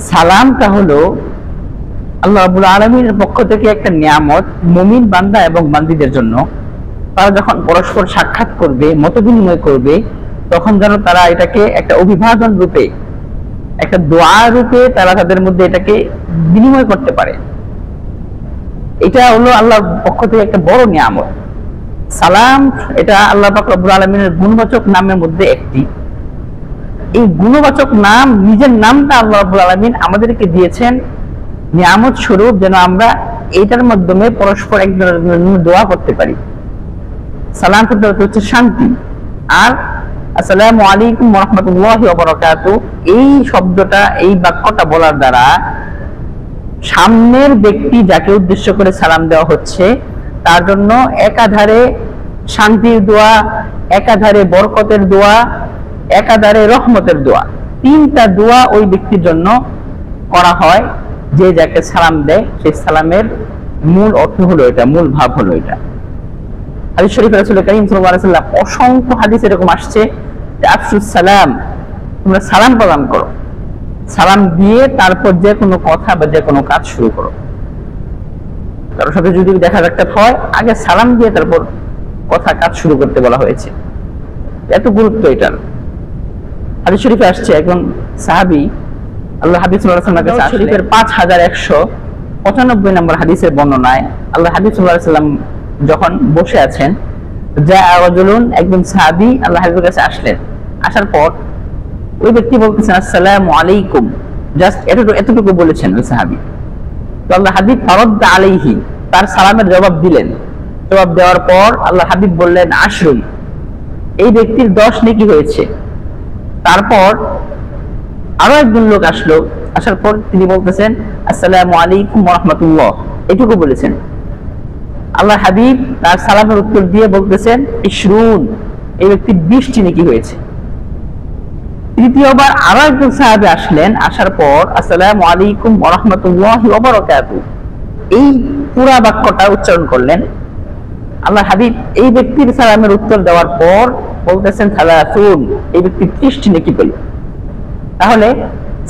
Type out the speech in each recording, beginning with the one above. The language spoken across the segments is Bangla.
সালামটা হলো আল্লাহ রাব্বুল আলামিনের পক্ষ থেকে একটা নিয়ামত মুমিন বান্দা এবং বান্দীদের জন্য। তারা যখন পরস্পর সাক্ষাৎ করবে, মত বিনিময় করবে, তখন যেন তারা এটাকে একটা অভিবাদন রূপে, একটা দোয়া রূপে তারা তাদের মধ্যে এটাকে বিনিময় করতে পারে। এটা হলো আল্লাহর পক্ষ থেকে একটা বড় নিয়ামত। সালাম এটা আল্লাহ পাক রব্বুল আলামিনের গুণবাচক নামের মধ্যে একটি। এই গুণবাচক নাম, নিজের নামটা আল্লাহ রাব্বুল আলামিন আমাদেরকে দিয়েছেন নিয়ামত স্বরূপ, যেন আমরা এইটার মাধ্যমে পরস্পর একজনের জন্য দোয়া করতে পারি। সালাম শব্দ হচ্ছে শান্তি, আর আসসালামু আলাইকুম ওয়া রাহমাতুল্লাহি ওয়া বারাকাতুহু এই শব্দটা, এই বাক্যটা বলার দ্বারা সামনের ব্যক্তি যাকে উদ্দেশ্য করে সালাম দেওয়া হচ্ছে তার জন্য একাধারে শান্তির দোয়া, একাধারে বরকতের দোয়া, একাধারে রহমতের দোয়া, তিনটা দোয়া ওই ব্যক্তির জন্য করা হয় যে যাকে সালাম দেয়। সেই সালামের মূল অর্থ হলো এটা, মূল ভাব হলো এটা। হাদিস শরীফে রাসূল কারীম সাল্লাল্লাহু আলাইহি ওয়াসাল্লাম অসংখ্য হাদিস এরকম আসছে যে আফসুস সালাম, তোমরা সালাম প্রদান করো, সালাম দিয়ে তারপর যে কোনো কথা বা যে কোনো কাজ শুরু করো। কারোর সাথে যদি দেখা সাক্ষাৎ হয়, আগে সালাম দিয়ে তারপর কথা কাজ শুরু করতে বলা হয়েছে। এত গুরুত্ব এটার। হাদিস শরীফে আসছে একজন সাহাবী আল্লাহ হাবিব সাল্লাল্লাহু আলাইহি ওয়াসাল্লামের কাছে শরীফের 5195 নম্বর হাদিসের বর্ণনায় আল্লাহ হাবিব সাল্লাল্লাহু আলাইহি ওয়াসাল্লাম যখন বসে আছেন, একজন সাহাবী আল্লাহ হাবিবের কাছে আসলেন। আসার পর ওই ব্যক্তি বলতেছেন আসসালামু আলাইকুম, জাস্ট এতটুকু বলেছেন ওই সাহাবী। তো আল্লাহ হাবিব ফারাদ্দা আলাইহি, তার সালামের জবাব দিলেন। জবাব দেওয়ার পর আল্লাহ হাবিব বললেন আশরুন, এই ব্যক্তির 10 নেকি হয়েছে। তারপর আরো একজন লোক আসলো, আসার পর তিনি বলতেছেন আসসালামু আলাইকুম ওয়া রাহমাতুল্লাহ, এটুকু বলেছেন। আল্লাহ হাবিব তার সালামের উত্তর দিয়ে বলতেছেন ইশরুন, এই ব্যক্তির 20টি নেকি হয়েছে। তৃতীয়বার আরো একজন সাহাবী আসলেন, আসার পর আসসালামু আলাইকুম ওয়া রাহমাতুল্লাহি ওয়া বারাকাতুহু এই পুরা বাক্যটা উচ্চারণ করলেন। আল্লাহ হাবিব এই ব্যক্তির সালামের উত্তর দেওয়ার পর বলতেছেন সালাতুন, এই ব্যক্তি 30টি নেকি পেল। তাহলে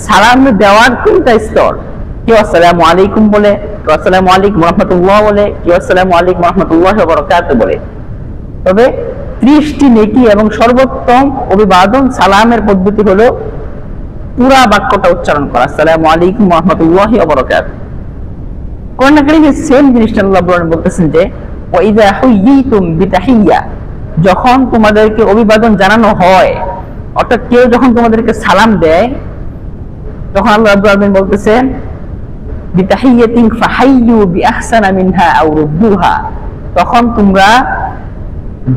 সালাম দেওয়ার তিনটা স্তর, কেউ আসসালামু আলাইকুম বলে, কেউ আসসালামু আলাইকুম ওয়া রাহমাতুল্লাহ বলে, কেউ আসসালামু আলাইকুম ওয়া রাহমাতুল্লাহি ওয়া বারাকাতুহু বলে। তবে 30টি নেকি এবং সর্বোত্তম অভিবাদন সালামের পদ্ধতি হলো পুরা বাক্যটা উচ্চারণ করা, আসসালামু আলাইকুম ওয়া রাহমাতুল্লাহি ওয়া বারাকাতুহু। কোরআন কারীমে সেম জিনিসটা আল্লাহ বলতেছেন যে ওয়া ইযা হুয়িতুম বিতাহিয়্যা, যখন তোমাদেরকে অভিবাদন জানানো হয়, অর্থাৎ কেউ যখন তোমাদেরকে সালাম দেয়, তখন আল্লাহ রাব্বুল আলামিন বলতেছেন বিতাহিয়্যাতিন ফাহাইয়ু বিআহসানা মিনহা আও রুদ্দুহা, তখন তোমরা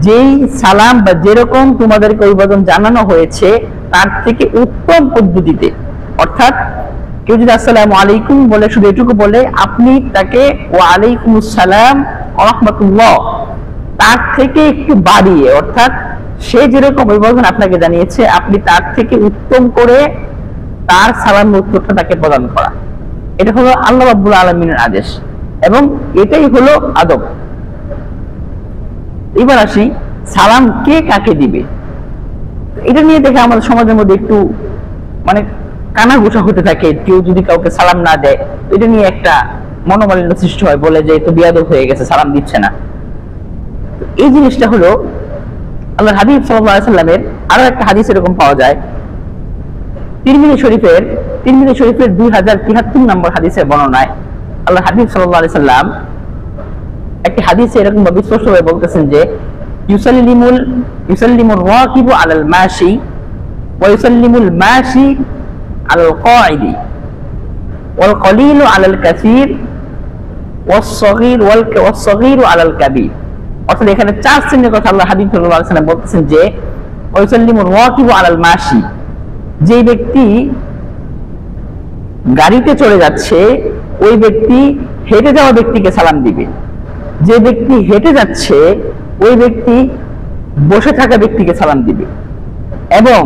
যেই সালাম বা যেরকম তোমাদেরকে অভিবাদন জানানো হয়েছে তার থেকে উত্তম পদ্ধতিতে, অর্থাৎ কেউ যদি আসসালামু আলাইকুম বলে শুধু এটুকু বলে, আপনি তাকে ওয়া আলাইকুমুস সালাম ওয়া রাহমাতুল্লাহ তার থেকে একটু বাড়িয়ে, অর্থাৎ সে যেরকম অভিবাদন আপনাকে জানিয়েছে আপনি তার থেকে উত্তম করে তার সালামের উত্তরটা তাকে প্রদান করা, এটা হলো আল্লাহ রাব্বুল আলামিনের আদেশ এবং এটাই হলো আদব। এবার আসি সালাম কে কাকে দিবে। এটা নিয়ে দেখে আমাদের সমাজের মধ্যে একটু মানে কানাঘুষা হতে থাকে। কেউ যদি কাউকে সালাম না দেয়, এটা নিয়ে একটা মনোমালিন্য সৃষ্টি হয়, বলে যে তো বিয়াদব হয়ে গেছে, সালাম দিচ্ছে না। এই জিনিসটা হলো আল্লাহ হাবিব সাল্লাল্লাহু আলাইহি ওয়াসাল্লামের আরো একটা হাদিস এরকম পাওয়া যায় তিরমিজি শরীফের 2073 নম্বর হাদিসের বর্ণনায় আল্লাহ হাবিব সাল্লাল্লাহু আলাইহি ওয়াসাল্লাম একটি হাদিসে এরকম ভাবে স্পষ্টভাবে বলতেছেন যে ইউসাল্লিমুর রাকিবু আলাল মাশি ওয়া ইউসাল্লিমুল মাশি আলাল কাঈদি ওয়াল কলিলু আলাল কাসীর ওয়াস সাগীরু আলাল কাবীর। অর্থাৎ এখানে 4 শ্রেণীর কথা আল্লাহ হাবিব সাল্লাল্লাহু আলাইহি ওয়াসাল্লাম বলতেছেন যে ইউসাল্লিমুর রাকিবু আলাল মাশি, যে ব্যক্তি গাড়িতে চলে যাচ্ছে ওই ব্যক্তি হেঁটে যাওয়া ব্যক্তিকে সালাম দিবে, যে ব্যক্তি হেঁটে যাচ্ছে ওই ব্যক্তি বসে থাকা ব্যক্তিকে সালাম দিবে, এবং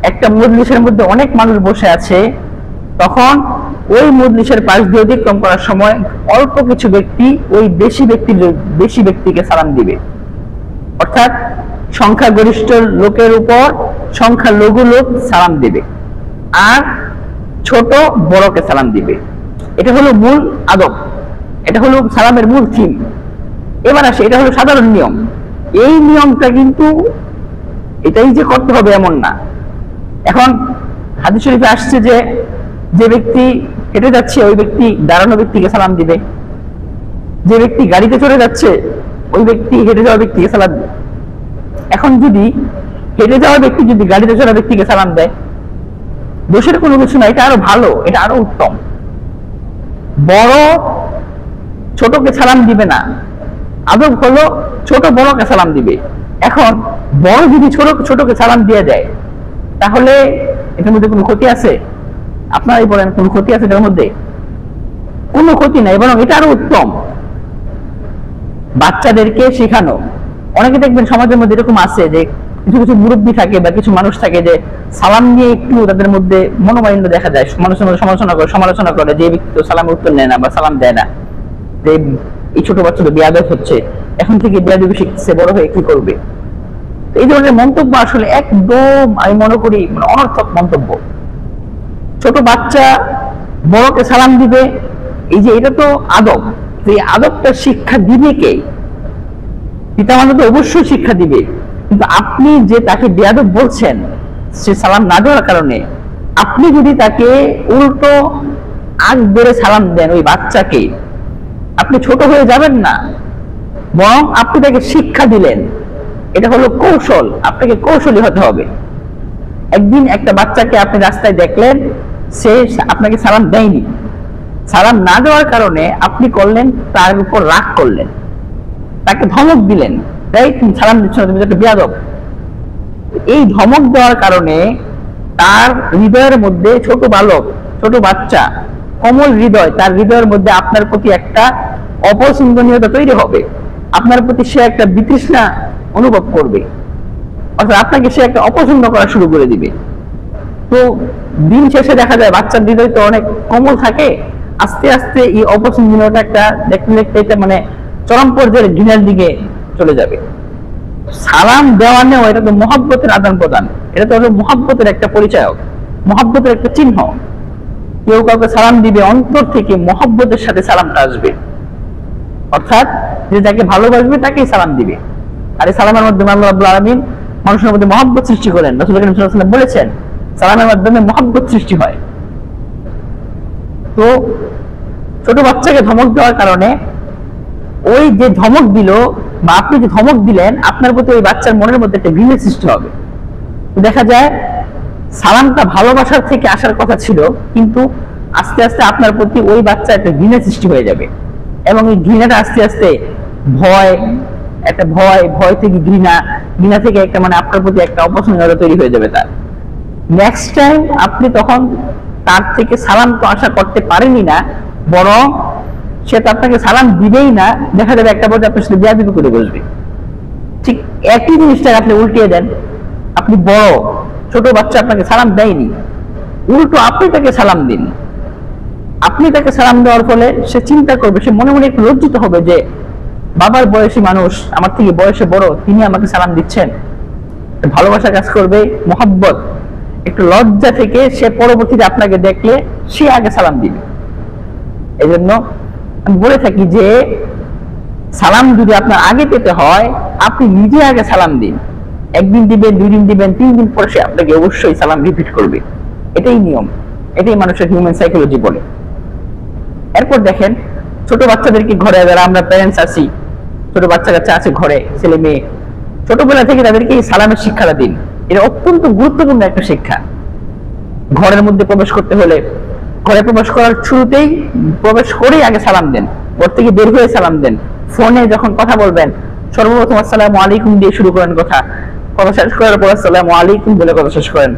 একটা মজলিসের মধ্যে অনেক মানুষ বসে আছে, তখন ওই মজলিসের পাশ দিয়ে অতিক্রম করার সময় অল্প কিছু ব্যক্তি ওই বেশি ব্যক্তিকে সালাম দিবে। অর্থাৎ সংখ্যাগরিষ্ঠ লোকের উপর সংখ্যালঘু লোক সালাম দিবে। আর ছোট বড়কে সালাম দিবে। এটা হলো মূল আদব, এটা হলো সালামের মূল থিম। এবার আসে, এটা হলো সাধারণ নিয়ম। এই নিয়মটা কিন্তু এটাই যে করতে হবে এমন না। এখন হাদিস শরীফে আসছে যে যে ব্যক্তি হেঁটে যাচ্ছে ওই ব্যক্তি দাঁড়ানো ব্যক্তিকে সালাম দিবে, যে ব্যক্তি গাড়িতে চড়ে যাচ্ছে ওই ব্যক্তি হেঁটে যাওয়া ব্যক্তিকে সালাম দিবে। এখন যদি হেঁটে যাওয়া ব্যক্তি যদি গাড়িতে চড়া ব্যক্তিকে সালাম দেয়, দোষের কোনো কিছু না, এটা আরো ভালো, এটা আরো উত্তম। বড় ছোটকে সালাম দিবে না, আদব হলো ছোট বড়কে সালাম দিবে। এখন বড় যদি ছোটকে সালাম দিয়ে দেয়, তাহলে এটার মধ্যে কোনো ক্ষতি আছে? আপনারাই বলেন, কোনো ক্ষতি আছে এটার মধ্যে? কোনো ক্ষতি নাই, বরং এটা আরো উত্তম। বাচ্চাদেরকে শেখানো, অনেকে দেখবেন সমাজের মধ্যে এরকম আছে যে কিছু কিছু মুরব্বী থাকে বা কিছু মানুষ থাকে যে সালাম নিয়ে একটু তাদের মধ্যে মনোমালিন্য দেখা যায়, সমালোচনা করে যে ব্যক্তি তো সালামের উত্তর নেয় না বা সালাম দেয় না, যে এই ছোট বাচ্চা তো বেয়াদব হচ্ছে, এখন থেকে বেয়াদবি শিখছে, বড় হয়ে কি করবে। এই ধরনের মন্তব্য আসলে একদম আমি মনে করি অনর্থক মন্তব্য। ছোট বাচ্চা বড়কে সালাম দিবে, এই যে এটা তো আদব, এই আদবটা শিক্ষা দিবে কে? পিতামাতা তো অবশ্যই শিক্ষা দিবে, কিন্তু আপনি যে তাকে বেয়াদব বলছেন সে সালাম না দেওয়ার কারণে, আপনি যদি তাকে উল্টো আগ বেড়ে সালাম দেন ওই বাচ্চাকে, আপনি ছোট হয়ে যাবেন না, বরং আপনি তাকে শিক্ষা দিলেন। এটা হলো কৌশল, আপনাকে কৌশলী হতে হবে। একদিন একটা বাচ্চাকে আপনি রাস্তায় দেখলেন, সে আপনাকে সালাম দেয়নি, সালাম না দেওয়ার কারণে আপনি করলেন তার উপর রাগ করলেন, তাকে ধমক দিলেন, তাই তুমি সালাম দিচ্ছ না, তুমি একটা বেয়াদব। এই ধমক দেওয়ার কারণে তার হৃদয়ের মধ্যে, ছোট বালক, ছোট বাচ্চা, কোমল হৃদয়, তার হৃদয়ের মধ্যে আপনার প্রতি একটা অপছন্দনীয়তা তৈরি হবে, আপনার প্রতি সে একটা বিতৃষ্ণা অনুভব করবে, অর্থাৎ আপনাকে সে একটা অপছন্দ করা শুরু করে দিবে। তো দিন শেষে দেখা যায় বাচ্চার হৃদয় তো অনেক কোমল থাকে, আস্তে আস্তে এই অপছন্দনীয়তা একটা দেখতে দেখতে এটা মানে চরম পর্যায়ে ঘৃণার দিকে চলে যাবে। সালাম দেওয়া নেওয়া এটা তো মহব্বতের আদান প্রদান, এটা তো হলো মহব্বতের একটা পরিচয়, মহব্বতের একটা চিহ্ন। কেউ কাউকে সালাম দিবে অন্তর থেকে মহব্বতের সাথে সালামটা আসবে, অর্থাৎ যে যাকে ভালোবাসবে তাকেই সালাম দিবে। আর এই সালামের মাধ্যমে আল্লাহ রাব্বুল আলামিন মানুষের মধ্যে মহব্বত সৃষ্টি করেন। রাসূল করিম সাল্লাল্লাহু আলাইহি ওয়াসাল্লাম বলেছেন সালামের মাধ্যমে মহব্বত সৃষ্টি হয়। তো ছোট বাচ্চাকে ধমক দেওয়ার কারণে ওই যে ধমক দিল বা আপনি যে ধমক দিলেন, আপনার প্রতি ওই বাচ্চার মনের মধ্যে একটা ঘৃণা সৃষ্টি হবে। দেখা যায় সালামটা ভালোবাসার থেকে আসার কথা ছিল, কিন্তু আস্তে আস্তে আপনার প্রতি ওই বাচ্চা একটা ঘৃণা সৃষ্টি হয়ে যাবে, এবং এই ঘৃণাটা আস্তে আস্তে ভয়, একটা ভয় থেকে ঘৃণা, ঘৃণা থেকে একটা মানে আপনার প্রতি একটা অপছন্দতা তৈরি হয়ে যাবে তার। নেক্সট টাইম আপনি তখন তার থেকে সালাম তো আশা করতে পারেনি না, বরং সে তো আপনাকে সালাম দিবেই না, দেখা যাবে একটা পর্যায়ে আপনার সাথে বেয়াদবি করে বসবে। ঠিক একই জিনিসটা আপনি উল্টিয়ে দেন, আপনি বড়, ছোট বাচ্চা আপনাকে সালাম দেয়নি, উল্টো আপনি তাকে সালাম দিন। আপনি তাকে সালাম দেওয়ার ফলে সে চিন্তা করবে, সে মনে মনে একটু লজ্জিত হবে যে বাবার বয়সী মানুষ, আমার থেকে বয়সে বড়, তিনি আমাকে সালাম দিচ্ছেন। ভালোবাসা কাজ করবে, মহব্বত, একটু লজ্জা থেকে সে পরবর্তীতে আপনাকে দেখলে সে আগে সালাম দিবে। এই জন্য আমি বলে থাকি যে সালাম যদি আপনার আগে পেতে হয়, আপনি নিজে আগে সালাম দিন। একদিন দিবেন, 2 দিন দিবেন, 3 দিন পরে সে আপনাকে অবশ্যই সালাম রিপিট করবে। এটাই নিয়ম, এটাই মানুষের হিউম্যান সাইকোলজি বলে। এরপর দেখেন ছোট বাচ্চাদেরকে ঘরে, যারা আমরা প্যারেন্টস আছি, ছোট বাচ্চা কাচ্চা আছে ঘরে, ছেলে মেয়ে, ছোটবেলা থেকে তাদেরকে এই সালামের শিক্ষাটা দিন। এটা অত্যন্ত গুরুত্বপূর্ণ একটা শিক্ষা। ঘরের মধ্যে প্রবেশ করতে হলে ঘরে প্রবেশ করার শুরুতেই, প্রবেশ করেই আগে সালাম দেন, ঘর থেকে বের হয়ে সালাম দেন। ফোনে যখন কথা বলবেন সর্বপ্রথম আসসালামু আলাইকুম দিয়ে শুরু করেন কথা শেষ করার পর আসসালামু আলাইকুম বলে কথা শেষ করেন,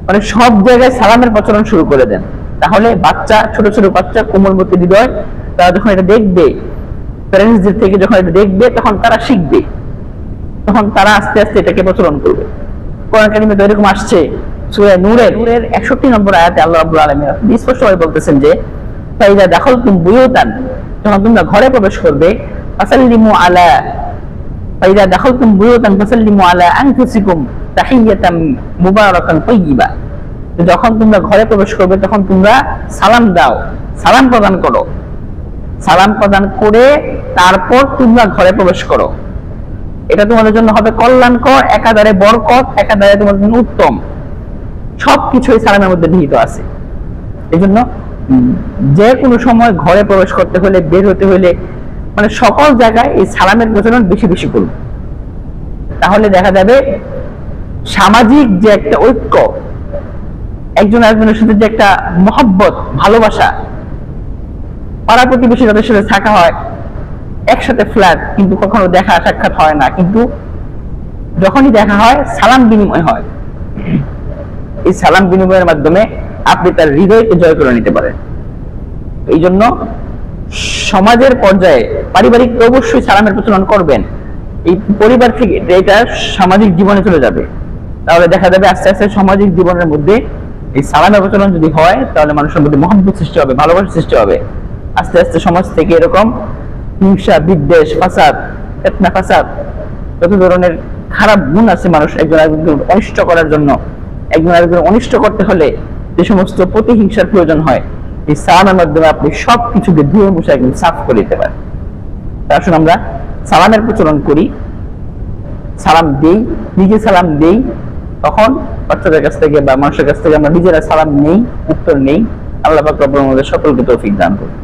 মানে সব জায়গায় সালামের প্রচলন শুরু করে দেন। তাহলে বাচ্চা, ছোট ছোট বাচ্চা, কোমলমতি হৃদয়, তারা যখন এটা দেখবে, প্যারেন্টসদের থেকে যখন এটা দেখবে, তখন তারা শিখবে, তখন তারা আস্তে আস্তে এটাকে প্রচলন করবে। কোরআন কারিমে তো এরকম আসছে, সূরা নূরের 61 নম্বর আয়াতে আল্লাহ রাব্বুল আলামিন স্পষ্টভাবে বলতেছেন যে ফাইযা দাখালতুম বুয়ুতান, যখন তোমরা ঘরে প্রবেশ করবে, ফাসাল্লিমু আলা ফাইযা দাখালতুম বুয়ুতান ফাসাল্লিমু আলা আনফুসিকুম তাহিয়াতাম মুবারাকান তাইয়্যিবা, যখন তোমরা ঘরে প্রবেশ করবে তখন তোমরা সালাম দাও, সালাম প্রদান করো, সালাম প্রদান করে তারপর তোমরা ঘরে প্রবেশ করো। এটা তোমাদের জন্য হবে কল্যাণকর, একাধারে বরকত, একাধারে তোমাদের জন্য উত্তম। সবকিছুই সালামের মধ্যে নিহিত আছে। এই জন্য যে কোনো সময় ঘরে প্রবেশ করতে হলে, বের হতে হলে, মানে সকল জায়গায় এই সালামের প্রচলন বেশি বেশি করুন। তাহলে দেখা যাবে সামাজিক যে একটা ঐক্য, একজন আরেকজনের সাথে যে একটা মহব্বত, ভালোবাসা, পাড়া প্রতিবেশী যাদের সাথে থাকা হয় একসাথে ফ্ল্যাট, কিন্তু কখনো দেখা সাক্ষাৎ হয় না, কিন্তু যখনই দেখা হয় সালাম বিনিময় হয়। এই সালাম বিনিময়ের মাধ্যমে আপনি তার হৃদয়কে জয় করে নিতে পারেন। এই জন্য সমাজের পর্যায়ে পারিবারিক অবশ্যই সালামের প্রচলন করবেন। এই পরিবার থেকে এটা সামাজিক জীবনে চলে যাবে। তাহলে দেখা যাবে আস্তে আস্তে সামাজিক জীবনের মধ্যে এই সালামের প্রচলন যদি হয় তাহলে মানুষের মধ্যে মহব্বত সৃষ্টি হবে, ভালোবাসা সৃষ্টি হবে। আস্তে আস্তে সমাজ থেকে এরকম হিংসা, বিদ্বেষ, ফাসাদ, ফিতনা ফাসাদ, যত ধরনের খারাপ গুণ আছে মানুষ একজন আরেকজনকে অনিষ্ট করার জন্য, একজন আরেকজন অনিষ্ট করতে হলে যে সমস্ত প্রতিহিংসার প্রয়োজন হয়, এই সালামের মাধ্যমে আপনি সবকিছুকে ধুয়ে মুছে একদম সাফ করে দিতে পারেন। আসুন আমরা সালামের প্রচলন করি, সালাম দেই, নিজে সালাম দেই, তখন বাচ্চাদের কাছ থেকে বা মানুষের কাছ থেকে আমরা নিজেরা সালাম নেই, উত্তর নেই। আল্লাহ পাক রব্বুল আলামিন সকলকে তৌফিক দান করুন।